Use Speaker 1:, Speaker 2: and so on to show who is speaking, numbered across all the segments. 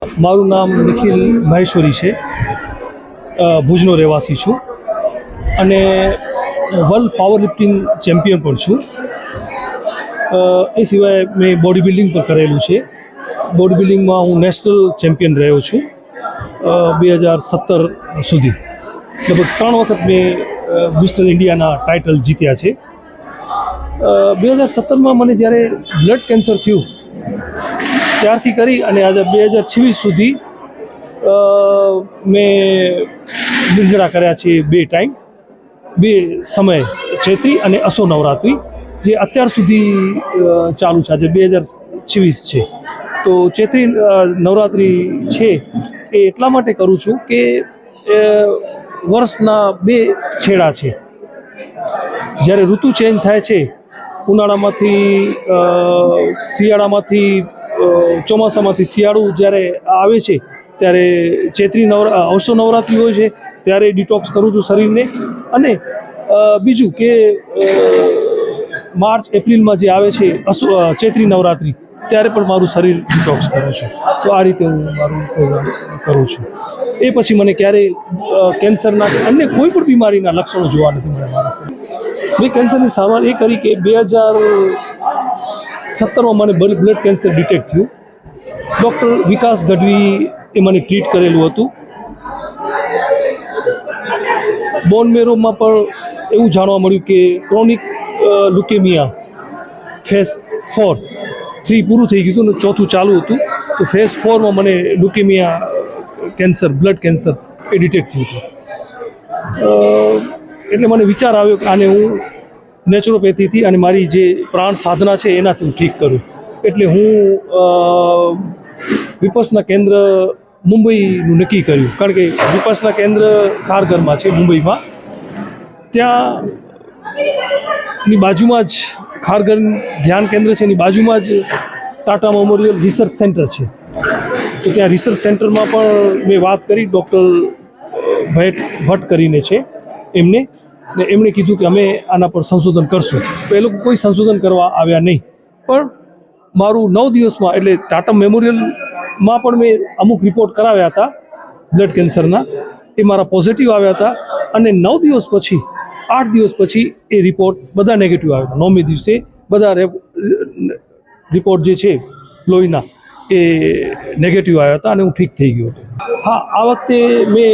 Speaker 1: મારું નામ નિખિલ મહેશ્વરી છે, ભુજનો રહેવાસી છું અને વર્લ્ડ પાવર લિફ્ટિંગ ચેમ્પિયન પણ છું. એ સિવાય મેં બોડી બિલ્ડિંગ પણ કરેલું છે. બોડી બિલ્ડિંગમાં હું નેશનલ ચેમ્પિયન રહ્યો છું 2017 સુધી. લગભગ 3 વખત મેં મિસ્ટર ઇન્ડિયાના ટાઇટલ જીત્યા છે. 2017માં મને જ્યારે બ્લડ કેન્સર થયું ત્યારથી કરી અને આજે 2026 સુધી મેં નિર્જળા કર્યા છે 2 ટાઈમ, 2 સમય, ચૈત્રી અને અસો નવરાત્રિ, જે અત્યાર સુધી ચાલુ છે. આજે 2026 છે તો ચૈત્રી નવરાત્રિ છે એ એટલા માટે કરું છું કે વર્ષના 2 છેડા છે. જ્યારે ઋતુ ચેન્જ થાય છે, ઉનાળામાંથી શિયાળામાંથી ચોમાસામાંથી શિયાળું જ્યારે આવે છે ત્યારે ચૈત્રી અવસો નવરાત્રિ હોય છે ત્યારે ડિટોક્સ કરું છું શરીરને. અને બીજું કે માર્ચ એપ્રિલમાં જે આવે છે ચૈત્રી નવરાત્રિ ત્યારે પણ મારું શરીર ડિટોક્સ કરું છું. તો આ રીતે હું મારું પ્રોગ્રામ કરું છું. એ પછી મને ક્યારેય કેન્સરના કે અન્ય કોઈ પણ બીમારીના લક્ષણો જોવા નથી મળ્યા મારા શરીર. મેં કેન્સરની સારવાર એ કરી કે 2017માં મને બ્લડ કેન્સર ડિટેક્ટ થયું. ડૉક્ટર વિકાસ ગઢવી એ મને ટ્રીટ કરેલું હતું. બોન મેરોમાં પણ એવું જાણવા મળ્યું કે ક્રોનિક લ્યુકેમિયા ફેઝ 3 પૂરું થઈ ગયું હતું ને 4થું ચાલુ હતું. તો ફેઝ 4માં મને લ્યુકેમિયા કેન્સર, બ્લડ કેન્સર એ ડિટેક્ટ થયું હતું. એટલે મને વિચાર આવ્યો કે આને હું નેચરોપેથીથી અને મારી જે પ્રાણ સાધના છે એનાથી હું ઠીક કરું. એટલે હું વિપસના કેન્દ્ર મુંબઈનું નક્કી કર્યું. કારણ કે વિપસના કેન્દ્ર ખારઘરમાં છે મુંબઈમાં. ત્યાંની બાજુમાં જ ખારઘર ધ્યાન કેન્દ્ર છે, એની બાજુમાં જ ટાટા મેમોરિયલ રિસર્ચ સેન્ટર છે. તો ત્યાં રિસર્ચ સેન્ટરમાં પણ મેં વાત કરી, ડૉક્ટર ભટ્ટ કરીને છે એમને, ને એમણે કીધું કે અમે આના પર સંશોધન કરશું. તો એ લોકો કોઈ સંશોધન કરવા આવ્યા નહીં. પણ મારું 9 દિવસમાં, એટલે ટાટા મેમોરિયલમાં પણ મેં અમુક રિપોર્ટ કરાવ્યા હતા બ્લડ કેન્સરના, એ મારા પોઝિટિવ આવ્યા હતા. અને 9 દિવસ પછી, 8 દિવસ પછી એ રિપોર્ટ બધા નેગેટિવ આવ્યા હતા. 9મે દિવસે બધા રિપોર્ટ જે છે લોહીના એ નેગેટિવ આવ્યા હતા અને હું ઠીક થઈ ગયો હતો. હા, આ વખતે મેં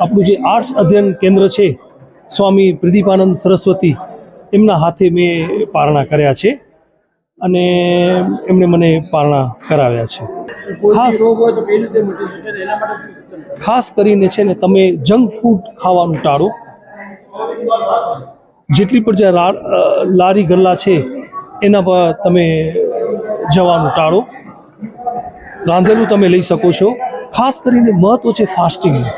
Speaker 1: આપણું જે આર્ટ્સ અધ્યયન કેન્દ્ર છે સ્વામી પ્રદીપાનંદ સરસ્વતી, એમના હાથે મેં પારણા કર્યા છે અને એમણે મને પારણા કરાવ્યા છે. ખાસ કરીને છે ને, તમે જંક ફૂડ ખાવાનું ટાળો. જેટલી પણ જે લારી ગલ્લા છે એના પર તમે જવાનું ટાળો. રાંધેલું તમે લઈ શકો છો. ખાસ કરીને મહત્વ છે ફાસ્ટિંગનું.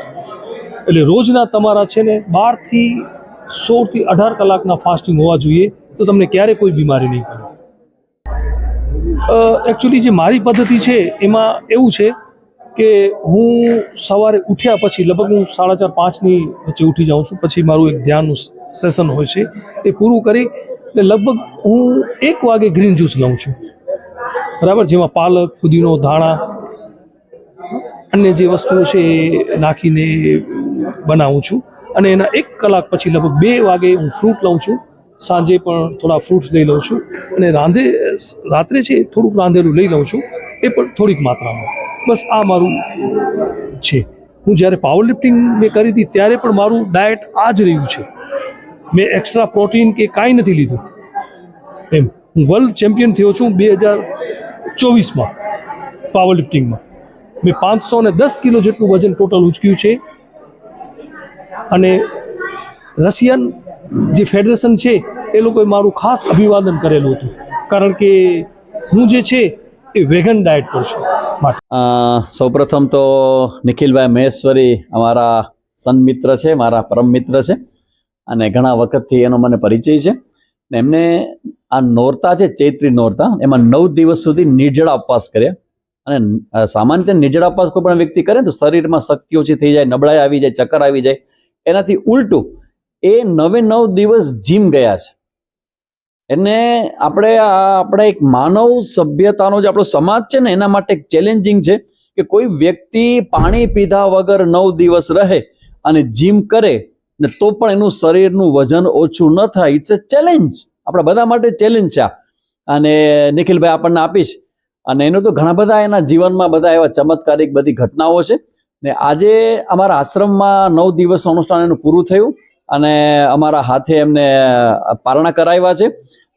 Speaker 1: એટલે રોજના તમારા છે ને 12 થી 16 થી 18 કલાકના ફાસ્ટિંગ હોવા જોઈએ. તો તમને ક્યારેય કોઈ બીમારી નહીં પડે. એકચ્યુઅલી જે મારી પદ્ધતિ છે એમાં એવું છે કે હું સવારે ઉઠ્યા પછી લગભગ હું 4:30-5ની વચ્ચે ઉઠી જાઉં છું. પછી મારું એક ધ્યાનનું સેશન હોય છે, એ પૂરું કરી એટલે લગભગ હું 1 વાગે ગ્રીન જ્યુસ લઉં છું, બરાબર, જેમાં પાલક, ફુદીનો, ધાણા, અન્ય જે વસ્તુઓ છે એ નાખીને બનાવું છું. અને એના 1 કલાક પછી લગભગ 2 વાગે હું ફ્રૂટ લઉં છું. સાંજે પણ થોડા ફ્રૂટ્સ લઈ લઉં છું. અને રાત્રે છે થોડુંક રાંધેલું લઈ લઉં છું, એ પણ થોડીક માત્રામાં. બસ આ મારું છે. હું જ્યારે પાવર લિફ્ટિંગ મેં કરી હતી ત્યારે પણ મારું ડાયટ આ જ રહ્યું છે. મેં એક્સ્ટ્રા પ્રોટીન કે કાંઈ નથી લીધું એમ. હું વર્લ્ડ ચેમ્પિયન થયો છું 2024માં પાવર લિફ્ટિંગમાં. મેં 510 કિલો જેટલું વજન ટોટલ ઉચક્યું છે. અને રશિયન જે ફેડરેશન છે એ લોકોએ મારું ખાસ અભિવાદન કરેલું હતું, કારણ કે હું જે છે એ વેગન ડાયટ પર છું.
Speaker 2: સૌપ્રથમ તો નિખિલભાઈ મહેશ્વરી અમારા સન્મિત્ર છે, મારા પરમ મિત્ર છે અને ઘણા વખતથી એનો મને પરિચય છે. ને એમને આ નોરતા છે, ચૈત્રી નોરતા, એમાં 9 દિવસ સુધી નિર્જળા ઉપવાસ કર્યા. અને સામાન્ય રીતે નિર્જળા ઉપવાસ કોઈ પણ વ્યક્તિ કરે તો શરીરમાં શક્તિ ઓછી થઈ જાય, નબળાઈ આવી જાય, ચક્કર આવી જાય. એનાથી ઉલટું એ 9 દિવસ જીમ ગયા છે. એને આપણે એક માનવ સભ્યતાનો જે આપણો સમાજ છે ને એના માટે ચેલેન્જિંગ છે કે કોઈ વ્યક્તિ પાણી પીધા વગર 9 દિવસ રહે અને જીમ કરે ને તો પણ એનું શરીરનું વજન ઓછું ન થાય. ઇટ્સ અ ચેલેન્જ, આપણા બધા માટે ચેલેન્જ છે આ. અને નિખિલભાઈ આપણને આપીશ, અને એનું તો ઘણા બધા એના જીવનમાં બધા એવા ચમત્કારિક બધી ઘટનાઓ છે. ને આજે અમારા આશ્રમમાં 9 દિવસનું અનુષ્ઠાન એનું પૂરું થયું અને અમારા હાથે એમને પારણા કરાવ્યા છે.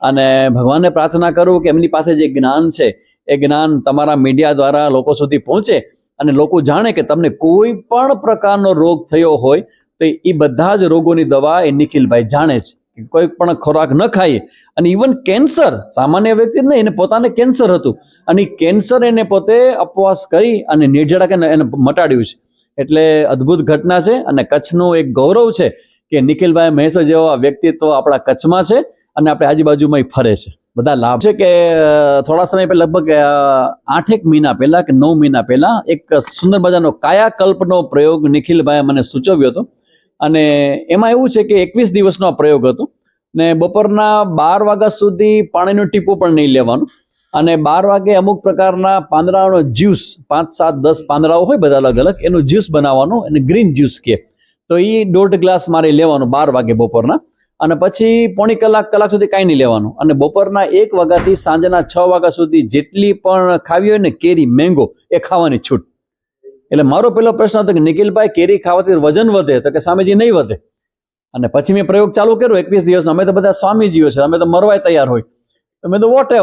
Speaker 2: અને ભગવાનને પ્રાર્થના કરું કે એમની પાસે જે જ્ઞાન છે એ જ્ઞાન તમારા મીડિયા દ્વારા લોકો સુધી પહોંચે અને લોકો જાણે કે તમને કોઈ પણ પ્રકારનો રોગ થયો હોય તો એ બધા જ રોગોની દવા એ નિખિલભાઈ જાણે છે. કોઈ પણ ખોરાક ન ખાઈએ, અને ઇવન કેન્સર, સામાન્ય વ્યક્તિ જ નહીં, એને પોતાને કેન્સર હતું અને કેન્સર એને પોતે અપવાસ કરી અને નિર્જળા એને મટાડ્યું છે. એટલે અદ્ભુત ઘટના છે અને કચ્છનું એક ગૌરવ છે કે નિખિલભાઈ મહેશ્વર જેવા વ્યક્તિત્વ આપણા કચ્છમાં છે અને આપણે આજુબાજુમાં ફરે છે. બધા લાભ છે કે થોડા સમય પહેલા, લગભગ 8 મહિના પહેલા કે 9 મહિના પહેલા એક સુંદર મજાનો કાયાકલ્પનો પ્રયોગ નિખિલભાઈએ મને સૂચવ્યો હતો. અને એમાં એવું છે કે 21 દિવસનો આ પ્રયોગ હતો ને બપોરના 12 વાગ્યા સુધી પાણીનું ટીપું પણ નહીં લેવાનું, અને 12 વાગે અમુક પ્રકારના પાંદડાનો જ્યુસ, 5, 7, 10 પાંદડાઓ હોય બધા અલગ અલગ, એનું જ્યુસ બનાવવાનું, એને ગ્રીન જ્યુસ કહે. તો એ 1.5 ગ્લાસ મારે લેવાનું 12 વાગે બપોરના, અને પછી પોણી કલાક સુધી કાંઈ નહીં લેવાનું. અને બપોરના 1 વાગ્યાથી સાંજના 6 વાગ્યા સુધી જેટલી પણ ખાવી હોય ને કેરી, મેંગો, એ ખાવાની છૂટ. એટલે મારો પહેલો પ્રશ્ન હતો કે નિખિલભાઈ, કેરી ખાવાથી વજન વધે? તો કે સ્વામીજી નહીં વધે. અને પછી મેં પ્રયોગ ચાલુ કર્યો 21 દિવસનો. અમે તો બધા સ્વામીજીઓ છે, અમે તો મરવાય તૈયાર હોય. તો મેં તો વોટ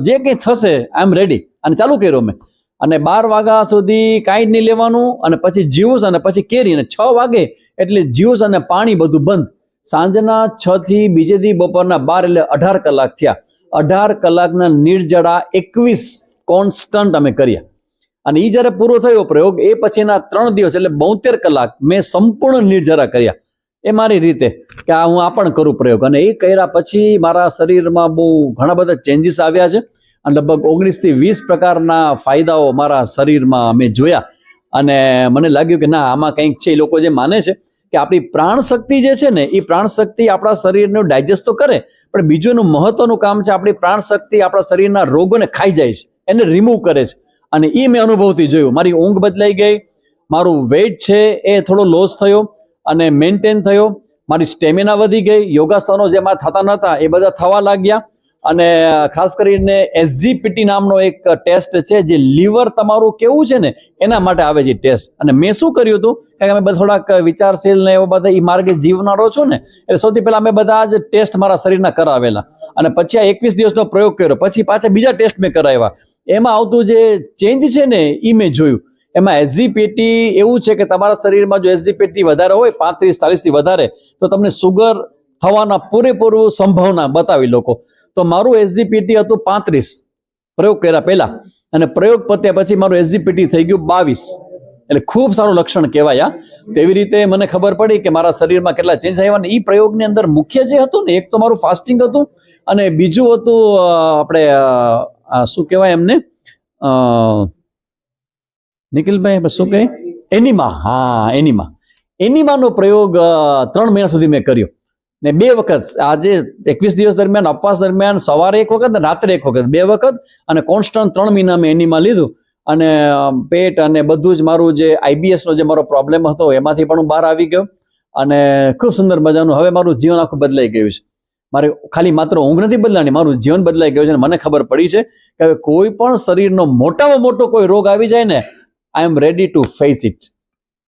Speaker 2: જે કંઈ થશે આઈ એમ રેડી, અને ચાલુ કર્યો મેં. અને 12 વાગ્યા સુધી કાંઈ જ નહીં લેવાનું, અને પછી જ્યુસ, અને પછી કેરી. અને 6 વાગે એટલે જ્યુસ અને પાણી બધું બંધ. સાંજના 6 થી બીજે દી બપોરના 12 એટલે 18 કલાક થયા. 18 કલાકના નિર્જળા 21 કોન્સ્ટન્ટ અમે કર્યા. અને એ જ્યારે પૂરો થયો પ્રયોગ, એ પછીના 3 દિવસ એટલે 72 કલાક મેં સંપૂર્ણ નિર્જરા કર્યા. એ મારી રીતે કે હું આ પણ કરું પ્રયોગ. અને એ કર્યા પછી મારા શરીરમાં બહુ ઘણા બધા ચેન્જીસ આવ્યા છે, અને લગભગ 19 થી 20 પ્રકારના ફાયદાઓ મારા શરીરમાં મેં જોયા. અને મને લાગ્યું કે ના, આમાં કંઈક છે. એ લોકો જે માને છે કે આપણી પ્રાણ શક્તિ જે છે ને, એ પ્રાણ શક્તિ આપણા શરીરનું ડાયજેસ્ટ તો કરે, પણ બીજું એનું મહત્વનું કામ છે, આપણી પ્રાણ શક્તિ આપણા શરીરના રોગોને ખાઈ જાય છે, એને રિમૂવ કરે છે. અને એ મેં અનુભવથી જોયું. મારી ઊંઘ બદલાઈ ગઈ, મારું વેઇટ છે એ થોડો લોસ થયો અને મેન્ટેન થયો, મારી સ્ટેમિના વધી ગઈ, યોગાસનો જેમાં થતા નહોતા એ બધા થવા લાગ્યા. અને ખાસ કરીને SGPT નામનો એક ટેસ્ટ છે, જે લીવર તમારું કેવું છે ને એના માટે આવે છે ટેસ્ટ. અને મેં શું કર્યું હતું, કારણ કે અમે થોડાક વિચારશીલ ને એવા બધા એ માર્ગે જીવનારો છું ને, એટલે સૌથી પહેલા મેં બધા જ ટેસ્ટ મારા શરીરના કરાવેલા. અને પછી આ 21 દિવસનો પ્રયોગ કર્યો. પછી પાછા બીજા ટેસ્ટ મેં કરાવ્યા. એમાં આવતું જે ચેન્જ છે ને એ મેં જોયું. એમાં SGPT એવું છે કે તમારા શરીરમાં જો SGPT વધારે હોય, 35-40 થી વધારે, તો તમને સુગર થવાના પૂરેપૂરું સંભાવના બતાવી લોકો. તો મારું SGPT હતું 35 પ્રયોગ કર્યા પહેલા, અને પ્રયોગ પત્યા પછી મારું SGPT થઈ ગયું 22. એટલે ખૂબ સારું લક્ષણ કહેવાય. તેવી રીતે મને ખબર પડી કે મારા શરીરમાં કેટલા ચેન્જ આવ્યા. અને એ પ્રયોગની અંદર મુખ્ય જે હતું ને, એક તો મારું ફાસ્ટિંગ હતું, અને બીજું હતું આપણે શું કહેવાય એમને, નિખિલભાઈ શું કહે, એનિમા. હા, એનિમાનો પ્રયોગ 3 મહિના સુધી મેં કર્યો. ને 2 વખત, આજે 21 દિવસ દરમિયાન, ઉપવાસ દરમિયાન સવારે 1 વખત, રાત્રે 1 વખત, 2 વખત, અને કોન્સ્ટન્ટ 3 મહિના મેં એનિમા લીધું. અને પેટ અને બધું જ મારું જે IBS નો જે મારો પ્રોબ્લેમ હતો એમાંથી પણ હું બહાર આવી ગયો. અને ખૂબ સુંદર મજાનું હવે મારું જીવન આખું બદલાઈ ગયું છે. મારે ખાલી માત્ર ઊંઘ નથી બદલાની, મારું જીવન બદલાઈ ગયું છે. અને મને ખબર પડી છે કે હવે કોઈ પણ શરીરનો મોટામાં મોટો કોઈ રોગ આવી જાય ને, આઈ એમ રેડી ટુ ફેસ ઇટ.